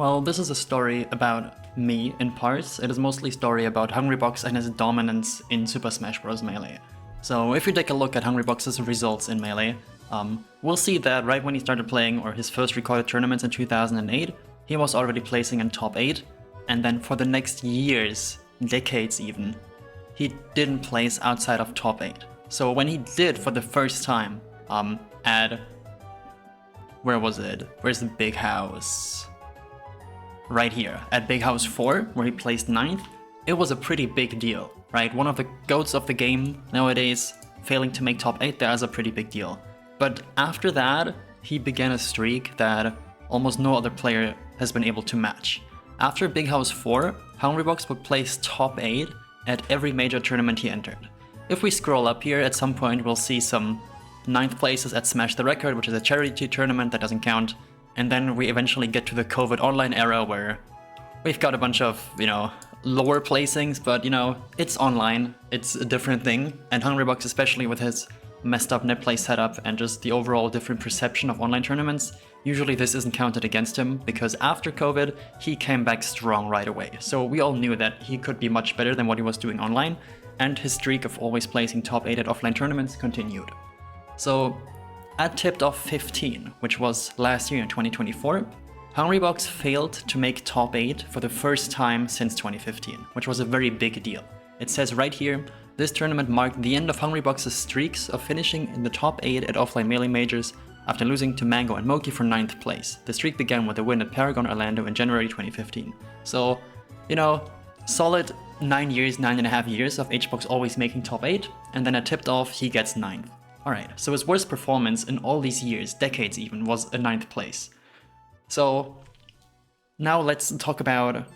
Well, this is a story about me in parts. It is mostly a story about Hungrybox and his dominance in Super Smash Bros. Melee. So if you take a look at Hungrybox's results in Melee, we'll see that right when he started playing, or his first recorded tournaments in 2008, he was already placing in top 8, and then for the next years, decades even, he didn't place outside of top 8. So when he did for the first time, at... where was it? Where's the big house? Right here, at Big House 4, where he placed 9th, it was a pretty big deal, right? One of the GOATs of the game nowadays, failing to make top 8, that is a pretty big deal. But after that, he began a streak that almost no other player has been able to match. After Big House 4, Hungrybox would place top 8 at every major tournament he entered. If we scroll up here, at some point we'll see some 9th places at Smash the Record, which is a charity tournament that doesn't count. And then we eventually get to the COVID online era where we've got a bunch of, lower placings, but it's online, it's a different thing. And Hungrybox, especially with his messed up net play setup and just the overall different perception of online tournaments, usually this isn't counted against him, because after COVID, he came back strong right away. So we all knew that he could be much better than what he was doing online, and his streak of always placing top 8 at offline tournaments continued. So at tipped off 15, which was last year in 2024, Hungrybox failed to make top 8 for the first time since 2015, which was a very big deal. It says right here, this tournament marked the end of Hungrybox's streaks of finishing in the top 8 at offline Melee majors after losing to Mango and Moki for 9th place. The streak began with a win at Paragon Orlando in January 2015. So, solid 9.5 years of HBox always making top 8, and then at tipped off he gets 9th. Alright, so his worst performance in all these years, decades even, was a 9th place. So now let's talk about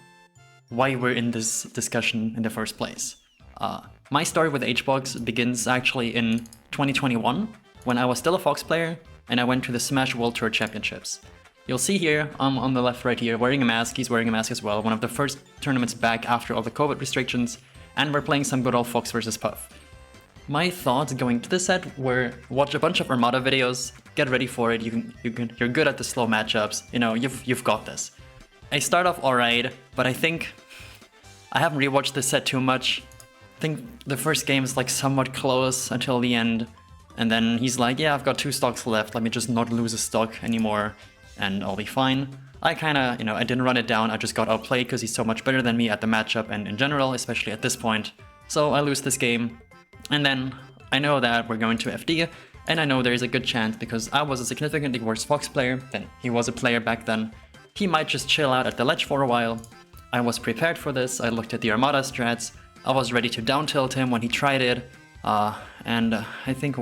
why we're in this discussion in the first place. My story with HBox begins actually in 2021, when I was still a Fox player, and I went to the Smash World Tour Championships. You'll see here, on the left right here, wearing a mask, he's wearing a mask as well, one of the first tournaments back after all the COVID restrictions, and we're playing some good old Fox vs Puff. My thoughts going to the set were watch a bunch of Armada videos, get ready for it, you're good at the slow matchups, you've got this. I start off alright, but I think I haven't rewatched this set too much. I think the first game is like somewhat close until the end, and then he's like, yeah, I've got 2 stocks left, let me just not lose a stock anymore, and I'll be fine. I kinda, I didn't run it down, I just got outplayed because he's so much better than me at the matchup and in general, especially at this point. So I lose this game. And then I know that we're going to FD, and I know there's a good chance, because I was a significantly worse Fox player than he was a player back then, he might just chill out at the ledge for a while. I was prepared for this, I looked at the Armada strats, I was ready to down tilt him when he tried it, and I think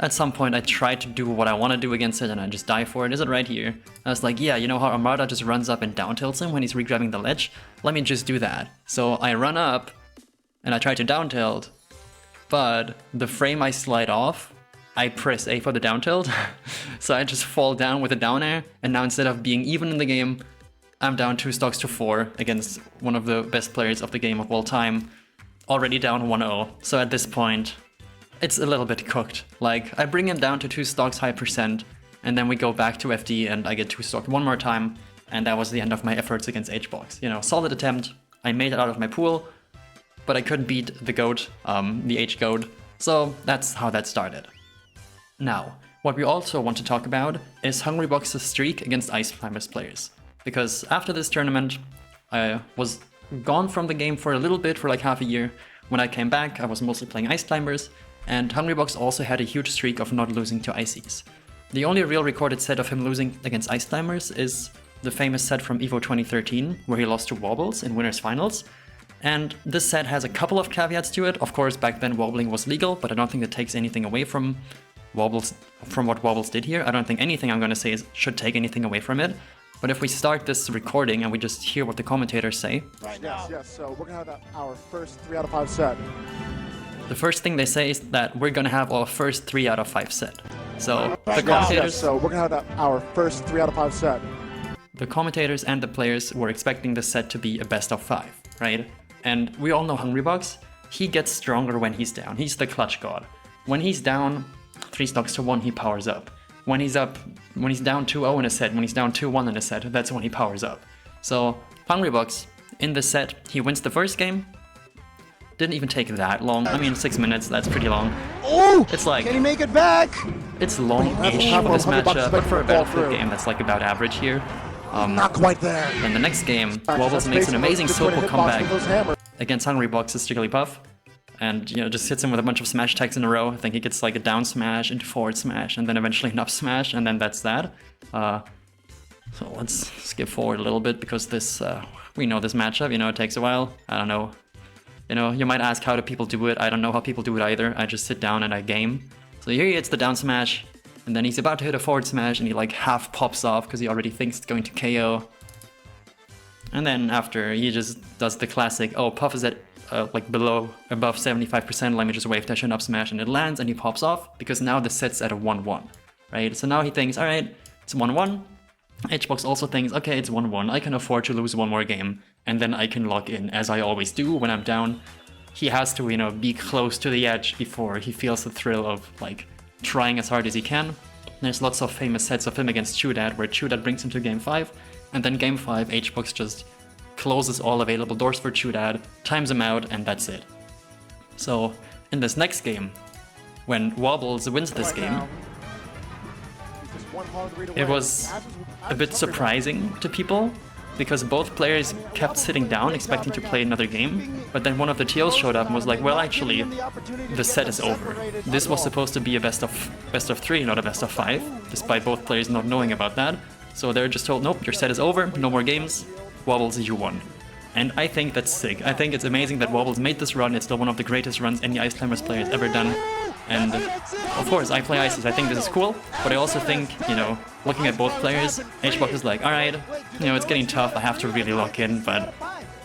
at some point I tried to do what I want to do against it and I just die for it. Is it right here? I was like, yeah, you know how Armada just runs up and down tilts him when he's regrabbing the ledge? Let me just do that. So I run up, and I try to down tilt, but the frame I slide off, I press A for the down tilt, so I just fall down with a down air, and now instead of being even in the game, I'm down 2 stocks to 4 against one of the best players of the game of all time, already down 1-0. So at this point, it's a little bit cooked. Like, I bring him down to 2 stocks high percent, and then we go back to FD and I get 2 stocked one more time, and that was the end of my efforts against HBox. Solid attempt, I made it out of my pool, but I couldn't beat the GOAT, the H-GOAT, so that's how that started. Now, what we also want to talk about is Hungrybox's streak against Ice Climbers players. Because after this tournament, I was gone from the game for a little bit, for like half a year. When I came back, I was mostly playing Ice Climbers, and Hungrybox also had a huge streak of not losing to Ices. The only real recorded set of him losing against Ice Climbers is the famous set from EVO 2013, where he lost to Wobbles in Winners Finals. And this set has a couple of caveats to it. Of course, back then wobbling was legal, but I don't think that takes anything away from Wobbles, from what Wobbles did here. I don't think anything I'm going to say should take anything away from it. But if we start this recording and we just hear what the commentators say. Right now. Yes, so we're going to have our first 3 out of 5 set. The first thing they say is that we're going to have our first 3 out of 5 set. So the commentators... Yes, so we're going to have our first 3 out of 5 set. The commentators and the players were expecting the set to be a best of 5, right? And we all know Hungrybox, he gets stronger when he's down. He's the clutch god. When he's down 3 stocks to 1, he powers up. when he's down 2-0 in a set, when he's down 2-1 in a set, that's when he powers up. So Hungrybox, in this set, he wins the first game. Didn't even take that long. I mean, 6 minutes, that's pretty long. Oh! It's like, Can he make it back? it's long-ish for this matchup, but for a Battlefield game, that's like about average here. Not quite there. In the next game, Wobbles makes an amazing solo comeback against Hungrybox's Jigglypuff. And, you know, just hits him with a bunch of smash attacks in a row. I think he gets like a down smash into forward smash, and then eventually an up smash, and then that's that. So let's skip forward a little bit, because this, we know this matchup, you know, it takes a while. I don't know. You know, you might ask, how do people do it? I don't know how people do it either. I just sit down and I game. So here he hits the down smash, and then he's about to hit a forward smash, and he like half pops off because he already thinks it's going to KO. And then after, he just does the classic, oh, Puff is at like above 75%, let me just wave dash and up smash, and it lands, and he pops off, because now the set's at a 1-1, right? So now he thinks, alright, it's 1-1. HBox also thinks, okay, it's 1-1, I can afford to lose one more game, and then I can lock in, as I always do when I'm down. He has to, you know, be close to the edge before he feels the thrill of, like, trying as hard as he can. There's lots of famous sets of him against Chudad, where Chudad brings him to game 5, and then game 5, HBox just closes all available doors for Chudad, times him out, and that's it. So, in this next game, when Wobbles wins this game, it was a bit surprising to people, because both players kept sitting down expecting to play another game, but then one of the TOs showed up and was like, well, actually, the set is over. This was supposed to be a best of 3, not a best of 5, despite both players not knowing about that. So they're just told, nope, your set is over, no more games, Wobbles, you won. And I think that's sick. I think it's amazing that Wobbles made this run. It's still one of the greatest runs any Ice Climbers player has ever done. And of course, I play Ices, I think this is cool, but I also think, you know, looking at both players, HBox is like, alright, you know, it's getting tough, I have to really lock in, but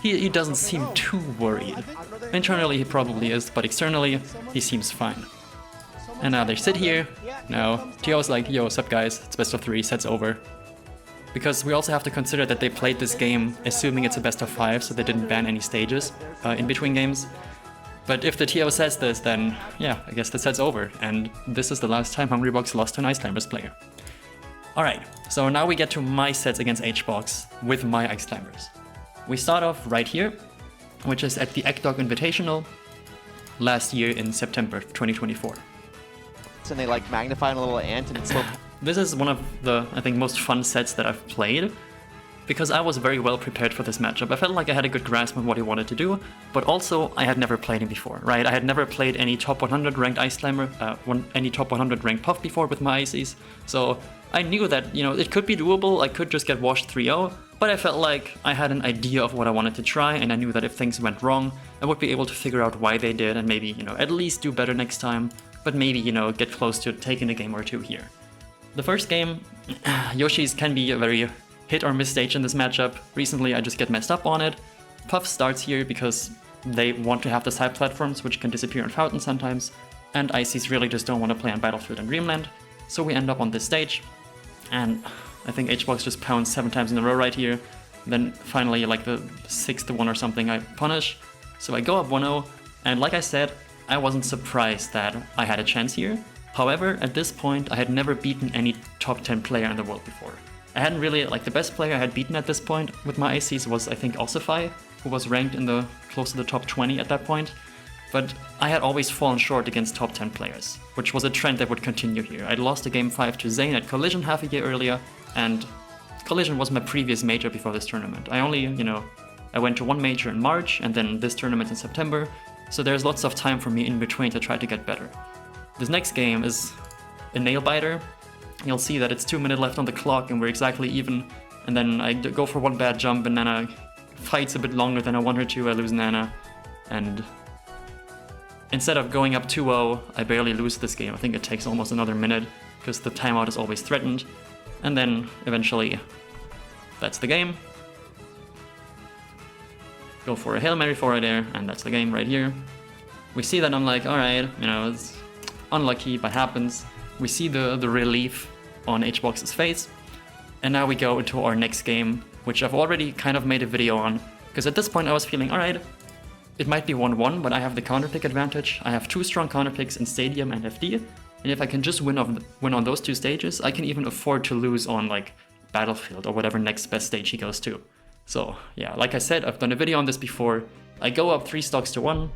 he doesn't seem too worried. Internally he probably is, but externally he seems fine. And now they sit here, now TO's like, yo, what's up guys, it's best of 3, set's over. Because we also have to consider that they played this game assuming it's a best of 5, so they didn't ban any stages in between games. But if the TO says this, then yeah, I guess the set's over, and this is the last time Hungrybox lost to an Ice Climbers player. Alright, so now we get to my sets against HBox with my Ice Climbers. We start off right here, which is at the Ekdog Invitational last year in September 2024. And they like magnify a little ant and it's so... This is one of the, I think, most fun sets that I've played, because I was very well prepared for this matchup. I felt like I had a good grasp on what he wanted to do, but also I had never played him before, right? I had never played any top 100 ranked Ice Climber, any top 100 ranked Puff before with my Ices, so I knew that, you know, it could be doable, I could just get washed 3-0, but I felt like I had an idea of what I wanted to try, and I knew that if things went wrong, I would be able to figure out why they did, and maybe, you know, at least do better next time, but maybe, you know, get close to taking a game or two here. The first game, Yoshi's can be a very hit or miss stage in this matchup. Recently I just get messed up on it. Puff starts here because they want to have the side platforms, which can disappear on Fountain sometimes, and Ices really just don't want to play on Battlefield and Dreamland, so we end up on this stage, and I think HBox just pounds 7 times in a row right here. Then finally, like the 6th one or something, I punish, so I go up 1-0, and like I said, I wasn't surprised that I had a chance here. However, at this point, I had never beaten any top 10 player in the world before. I hadn't really, like, the best player I had beaten at this point with my ICs was, I think, Ossify, who was ranked in the close to the top 20 at that point. But I had always fallen short against top 10 players, which was a trend that would continue here. I'd lost a game 5 to Zane at Collision half a year earlier, and Collision was my previous major before this tournament. I only, you know, I went to one major in March, and then this tournament in September, so there's lots of time for me in between to try to get better. This next game is a nail biter. You'll see that it's 2 minutes left on the clock and we're exactly even, and then I go for one bad jump and Nana fights a bit longer than I want her to. I lose Nana, and instead of going up 2-0, I barely lose this game. I think it takes almost another minute because the timeout is always threatened, and then eventually that's the game. Go for a Hail Mary forward air, and that's the game right here. We see that I'm like, alright, you know, it's unlucky, but happens. We see the relief on HBox's face, and now we go into our next game, which I've already kind of made a video on, because at this point I was feeling, alright, it might be 1-1, but I have the counterpick advantage. I have 2 strong counterpicks in Stadium and FD, And if I can just win on those 2 stages, I can even afford to lose on like Battlefield or whatever next best stage he goes to. So yeah, like I said, I've done a video on this before. I go up 3 stocks to 1,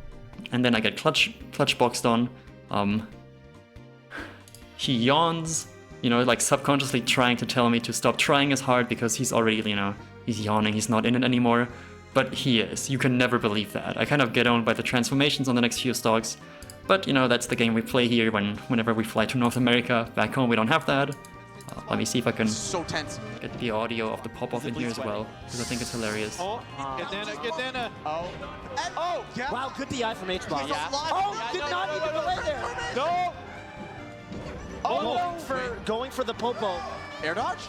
and then I get clutch boxed on. He yawns, you know, like subconsciously trying to tell me to stop trying as hard because he's already, you know, he's yawning, he's not in it anymore. But he is. You can never believe that. I kind of get owned by the transformations on the next few stocks. But, you know, that's the game we play here whenever we fly to North America. Back home, we don't have that. Let me see if I can So tense. get the audio of the pop-off in here as well, because I think it's hilarious. Oh, get Dana. Oh. Oh, yeah. Wow, good DI from Hbox. Yeah. Oh, did not even delay there. No. Oh, going for the popo. Air dodge?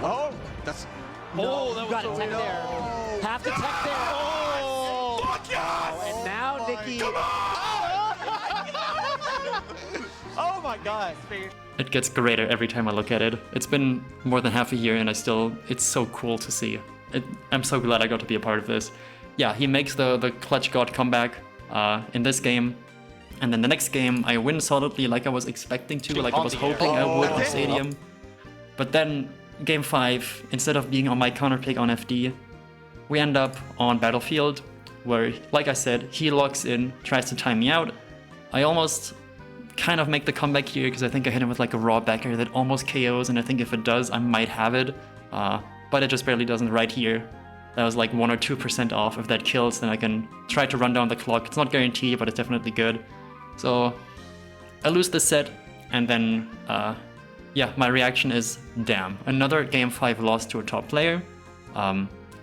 Oh, that's... No, that you got was a so tech weird. there. Half the tech there. Oh, fuck yes! And now Nikki. Come on! Oh my god. It gets greater every time I look at it. It's been more than half a year and it's so cool to see. I'm so glad I got to be a part of this. Yeah, he makes the clutch god comeback in this game. And then the next game, I win solidly like I was expecting to, like I was hoping I would on Stadium. But then, game 5, instead of being on my counter pick on FD, we end up on Battlefield, where, like I said, he locks in, tries to time me out. I almost kind of make the comeback here, because I think I hit him with like a raw backer that almost KOs, and I think if it does, I might have it. But it just barely doesn't right here. That was like 1 or 2% off. If that kills, then I can try to run down the clock. It's not guaranteed, but it's definitely good. So I lose this set, and then, yeah, my reaction is, damn, another game 5 loss to a top player.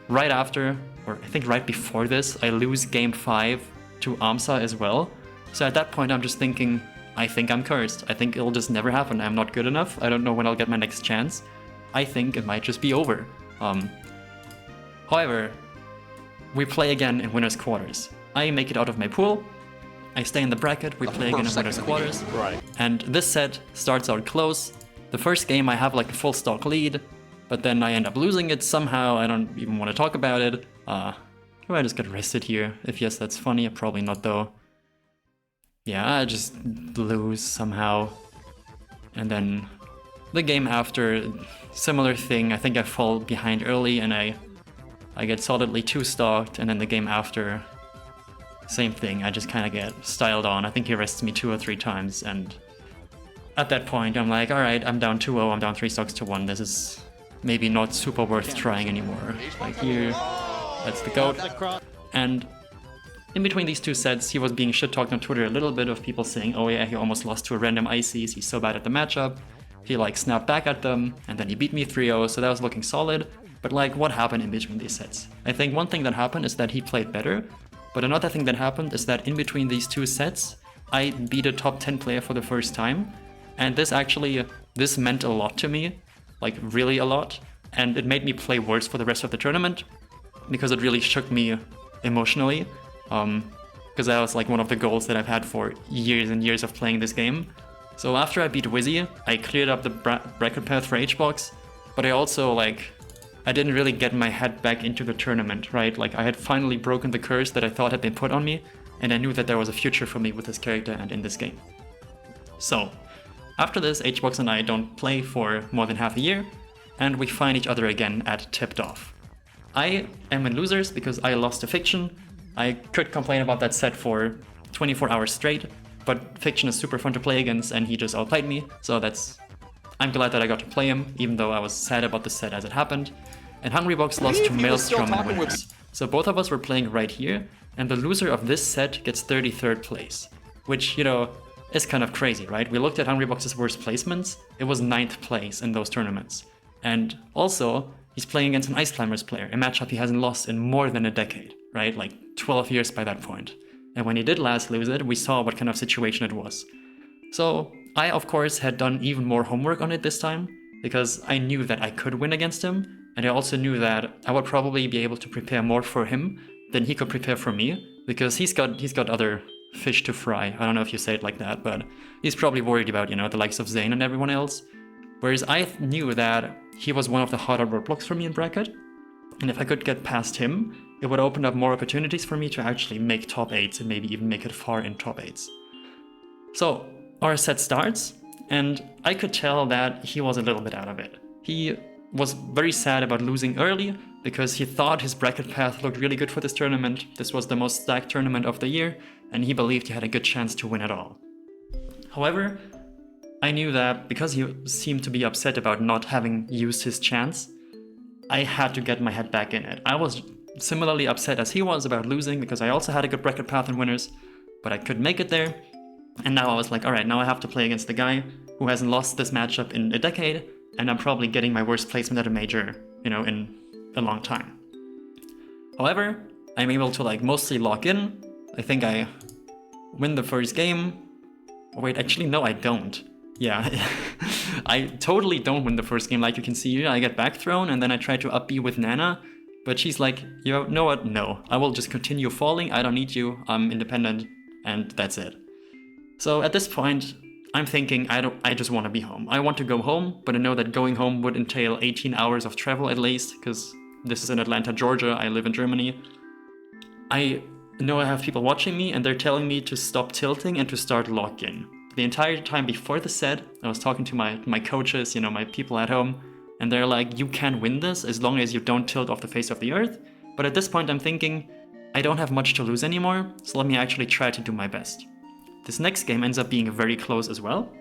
Right after, or I think right before this, I lose game 5 to AMSA as well. So at that point, I'm just thinking, I think I'm cursed. I think it'll just never happen. I'm not good enough. I don't know when I'll get my next chance. I think it might just be over. However, we play again in winner's quarters. I make it out of my pool. I stay in the bracket, we play again in winner's quarters. Right. And this set starts out close. The first game I have like a full stock lead, but then I end up losing it somehow. I don't even want to talk about it. Do I just get rested here? If yes, that's funny. Probably not though. Yeah, I just lose somehow. And then the game after, similar thing. I think I fall behind early and I get solidly 2-stocked, and then the game after, same thing. I just kind of get styled on. I think he rests me 2 or 3 times, and at that point I'm like, alright, I'm down 2-0, I'm down 3 stocks to 1. This is maybe not super worth trying anymore. Like here, that's the GOAT. And in between these 2 sets, he was being shit-talked on Twitter a little bit, of people saying, oh yeah, he almost lost to a random Ices, he's so bad at the matchup. He like snapped back at them, and then he beat me 3-0, so that was looking solid. But like, what happened in between these sets? I think one thing that happened is that he played better, but another thing that happened is that in between these 2 sets, I beat a top 10 player for the first time, and this meant a lot to me, like really a lot, and it made me play worse for the rest of the tournament, because it really shook me emotionally, because that was like one of the goals that I've had for years and years of playing this game. So after I beat Wizzy, I cleared up the bracket path for Hbox, but I also I didn't really get my head back into the tournament, right? Like I had finally broken the curse that I thought had been put on me, and I knew that there was a future for me with this character and in this game. So after this, Hbox and I don't play for more than half a year, and we find each other again at Tipped Off. I am in losers because I lost to Fiction. I could complain about that set for 24 hours straight, but Fiction is super fun to play against, and he just outplayed me, so I'm glad that I got to play him, even though I was sad about the set as it happened. And Hungrybox lost to Maelstrom in winners. So both of us were playing right here, and the loser of this set gets 33rd place. Which, you know, is kind of crazy, right? We looked at Hungrybox's worst placements, it was 9th place in those tournaments. And also, he's playing against an Ice Climbers player, a matchup he hasn't lost in more than a decade, right? Like 12 years by that point. And when he did last lose it, we saw what kind of situation it was. So I, of course, had done even more homework on it this time, because I knew that I could win against him, and I also knew that I would probably be able to prepare more for him than he could prepare for me, because he's got other fish to fry. I don't know if you say it like that, but he's probably worried about, you know, the likes of Zane and everyone else. Whereas I knew that he was one of the harder roadblocks for me in bracket, and if I could get past him, it would open up more opportunities for me to actually make top 8s and maybe even make it far in top 8s. So our set starts, and I could tell that he was a little bit out of it. He was very sad about losing early because he thought his bracket path looked really good for this tournament. This was the most stacked tournament of the year, and he believed he had a good chance to win it all. However, I knew that because he seemed to be upset about not having used his chance, I had to get my head back in it. I was similarly upset as he was about losing because I also had a good bracket path in winners, but I couldn't make it there. And now I was like, alright, now I have to play against the guy who hasn't lost this matchup in a decade, and I'm probably getting my worst placement at a major, in a long time. However, I'm able to mostly lock in. I think I win the first game. Oh, wait, actually, no, I don't. Yeah, I totally don't win the first game. Like you can see here, I get back thrown, and then I try to up B with Nana, but she's like, you know what? No, I will just continue falling. I don't need you. I'm independent, and that's it. So at this point, I'm thinking I just want to be home. I want to go home, but I know that going home would entail 18 hours of travel at least, because this is in Atlanta, Georgia. I live in Germany. I know I have people watching me, and they're telling me to stop tilting and to start lock-in. The entire time before the set, I was talking to my coaches, my people at home, and they're like, you can win this as long as you don't tilt off the face of the earth. But at this point I'm thinking, I don't have much to lose anymore, so let me actually try to do my best. This next game ends up being very close as well,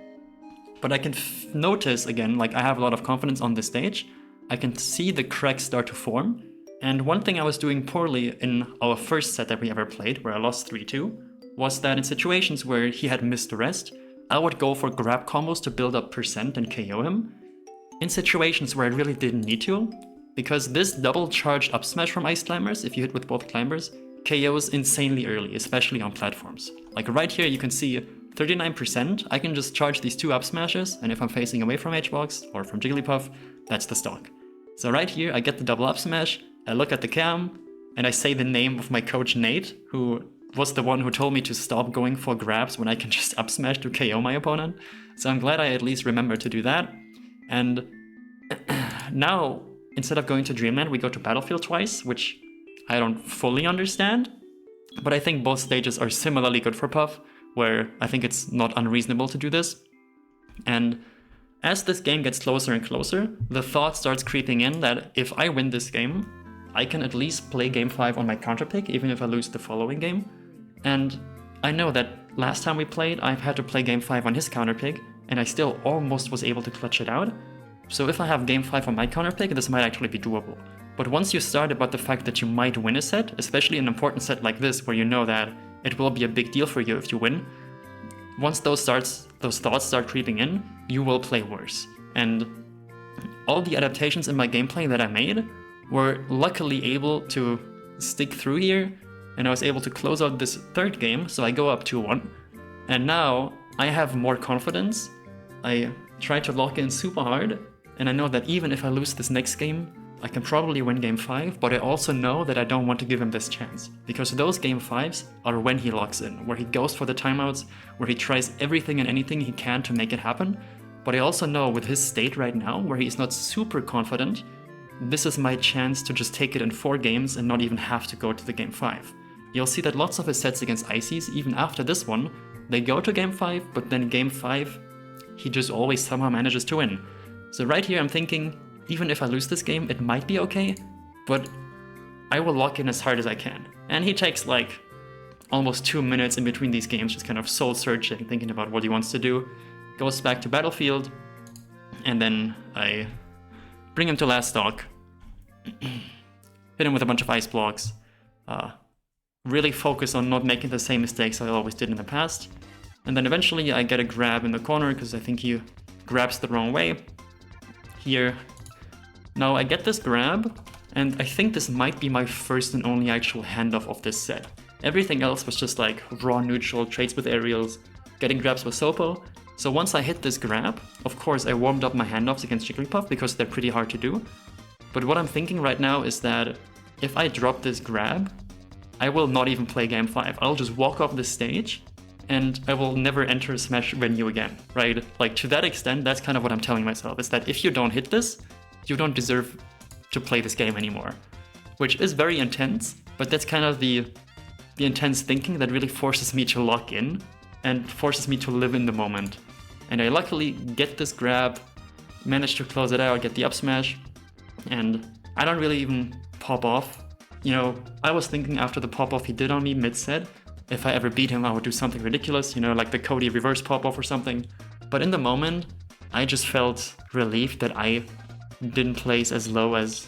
but I can notice again, I have a lot of confidence on this stage. I can see the cracks start to form, and one thing I was doing poorly in our first set that we ever played, where I lost 3-2, was that in situations where he had missed the rest, I would go for grab combos to build up percent and KO him, in situations where I really didn't need to, because this double charged up smash from Ice Climbers, if you hit with both climbers, KOs insanely early, especially on platforms. Like right here you can see 39%, I can just charge these two up smashes, and if I'm facing away from Hbox or from Jigglypuff, that's the stock. So right here I get the double up smash, I look at the cam, and I say the name of my coach Nate, who was the one who told me to stop going for grabs when I can just up smash to KO my opponent. So I'm glad I at least remembered to do that. And now, instead of going to Dreamland, we go to Battlefield twice, which I don't fully understand, but I think both stages are similarly good for Puff, where I think it's not unreasonable to do this. And as this game gets closer and closer, the thought starts creeping in that if I win this game, I can at least play game 5 on my counterpick, even if I lose the following game. And I know that last time we played, I've had to play game 5 on his counterpick, and I still almost was able to clutch it out. So if I have game 5 on my counterpick, this might actually be doable. But once you start about the fact that you might win a set, especially an important set like this, where you know that it will be a big deal for you if you win, once those thoughts start creeping in, you will play worse. And all the adaptations in my gameplay that I made were luckily able to stick through here, and I was able to close out this third game, so I go up 2-1. And now I have more confidence. I try to lock in super hard, and I know that even if I lose this next game, I can probably win game 5, but I also know that I don't want to give him this chance, because those game 5s are when he locks in, where he goes for the timeouts, where he tries everything and anything he can to make it happen. But I also know with his state right now, where he's not super confident, this is my chance to just take it in 4 games and not even have to go to the game 5. You'll see that lots of his sets against Ices, even after this one, they go to game 5, but then game 5, he just always somehow manages to win. So right here I'm thinking, even if I lose this game, it might be okay, but I will lock in as hard as I can. And he takes almost 2 minutes in between these games, just kind of soul-searching, thinking about what he wants to do, goes back to Battlefield, and then I bring him to last stock, hit him with a bunch of ice blocks, really focus on not making the same mistakes I always did in the past, and then eventually I get a grab in the corner because I think he grabs the wrong way. Here. Now I get this grab, and I think this might be my first and only actual handoff of this set. Everything else was just raw neutral, trades with aerials, getting grabs with Sopo. So once I hit this grab, of course I warmed up my handoffs against Jigglypuff because they're pretty hard to do. But what I'm thinking right now is that if I drop this grab, I will not even play game 5. I'll just walk off this stage, and I will never enter a Smash venue again, right? To that extent, that's kind of what I'm telling myself, is that if you don't hit this, you don't deserve to play this game anymore. Which is very intense, but that's kind of the intense thinking that really forces me to lock in and forces me to live in the moment. And I luckily get this grab, manage to close it out, get the up smash, and I don't really even pop off. You know, I was thinking after the pop off he did on me mid-set, if I ever beat him I would do something ridiculous, you know, like the Cody reverse pop off or something. But in the moment, I just felt relieved that I didn't place as low as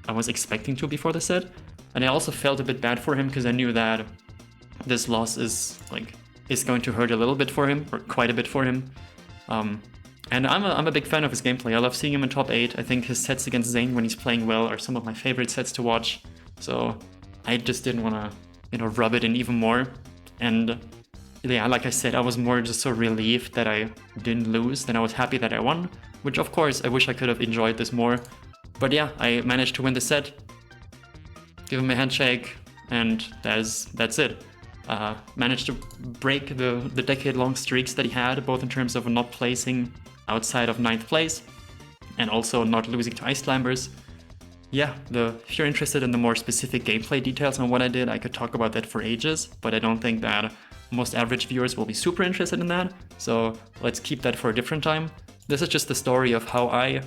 I was expecting to before the set. And I also felt a bit bad for him because I knew that this loss is going to hurt a little bit for him, or quite a bit for him. And I'm a big fan of his gameplay. I love seeing him in top 8. I think his sets against Zayn when he's playing well are some of my favorite sets to watch. So I just didn't want to, you know, rub it in even more. And yeah, like I said, I was more just so relieved that I didn't lose than I was happy that I won, which of course I wish I could have enjoyed this more. But yeah, I managed to win the set, give him a handshake, and that's it. Managed to break the decade-long streaks that he had, both in terms of not placing outside of 9th place and also not losing to Ice Climbers. Yeah, if you're interested in the more specific gameplay details on what I did, I could talk about that for ages, but I don't think that most average viewers will be super interested in that, so let's keep that for a different time. This is just the story of how I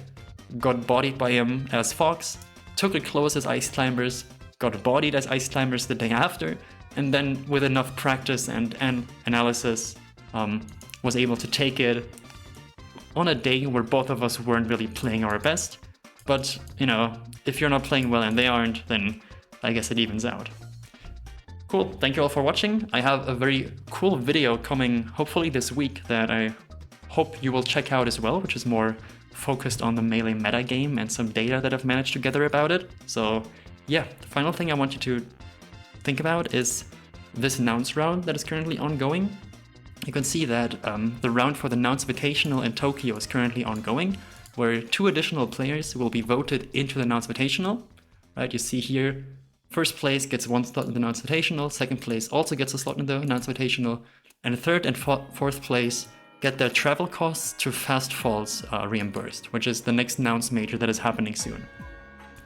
got bodied by him as Fox, took it close as Ice Climbers, got bodied as Ice Climbers the day after, and then with enough practice and analysis, was able to take it on a day where both of us weren't really playing our best. But, you know, if you're not playing well and they aren't, then I guess it evens out. Cool, thank you all for watching. I have a very cool video coming hopefully this week that I hope you will check out as well, which is more focused on the Melee meta game and some data that I've managed to gather about it. So yeah, the final thing I want you to think about is this Nounce round that is currently ongoing. You can see that the round for the Nounce Invitational in Tokyo is currently ongoing, where 2 additional players will be voted into the Nounce Invitational. Right, you see here, first place gets 1 slot in the Nounce Invitational, second place also gets a slot in the Nounce Invitational, and third and fourth place get their travel costs to Fast Falls reimbursed, which is the next Nounce major that is happening soon.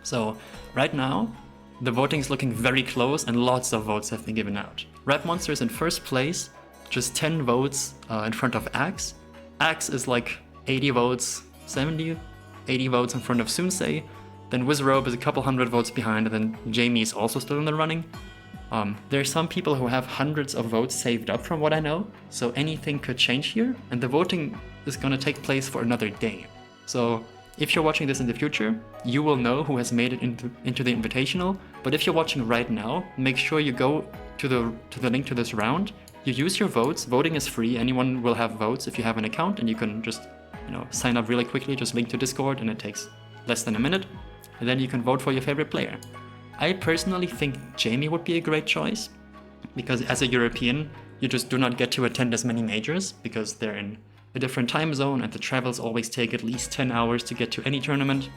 So right now, the voting is looking very close and lots of votes have been given out. Rap Monster is in first place, just 10 votes in front of Axe. Axe is like 80 votes, 70, 80 votes in front of Sunsei. Then Wizrobe is a couple hundred votes behind, and then Jamie is also still in the running. There are some people who have hundreds of votes saved up from what I know, so anything could change here, and the voting is going to take place for another day. So if you're watching this in the future, you will know who has made it into the Invitational, but if you're watching right now, make sure you go to the link to this round, you use your votes, voting is free, anyone will have votes if you have an account, and you can just, you know, sign up really quickly, just link to Discord, and it takes less than a minute, and then you can vote for your favorite player. I personally think Jamie would be a great choice, because as a European, you just do not get to attend as many majors, because they're in a different time zone and the travels always take at least 10 hours to get to any tournament.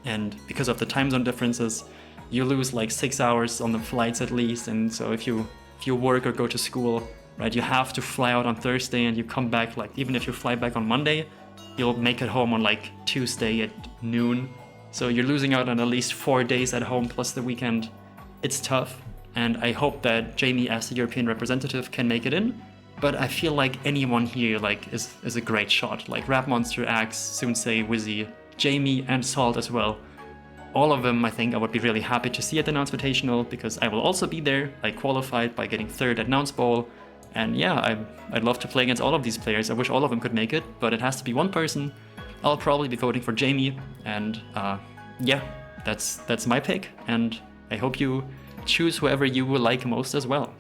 And because of the time zone differences, you lose like 6 hours on the flights at least, and so if you work or go to school, right, you have to fly out on Thursday and you come back, like, even if you fly back on Monday, you'll make it home on like Tuesday at noon. So you're losing out on at least 4 days at home plus the weekend. It's tough, and I hope that Jamie as the European representative can make it in, but I feel like anyone here like is a great shot. Like Rap Monster, Axe, Sunsei, Wizzy, Jamie, and Salt as well. All of them I think I would be really happy to see at the Nounce Invitational, because I will also be there. I qualified by getting 3rd at Nounce Bowl, and yeah, I'd love to play against all of these players. I wish all of them could make it, but it has to be one person. I'll probably be voting for Jamie, and yeah, that's my pick, and I hope you choose whoever you will like most as well.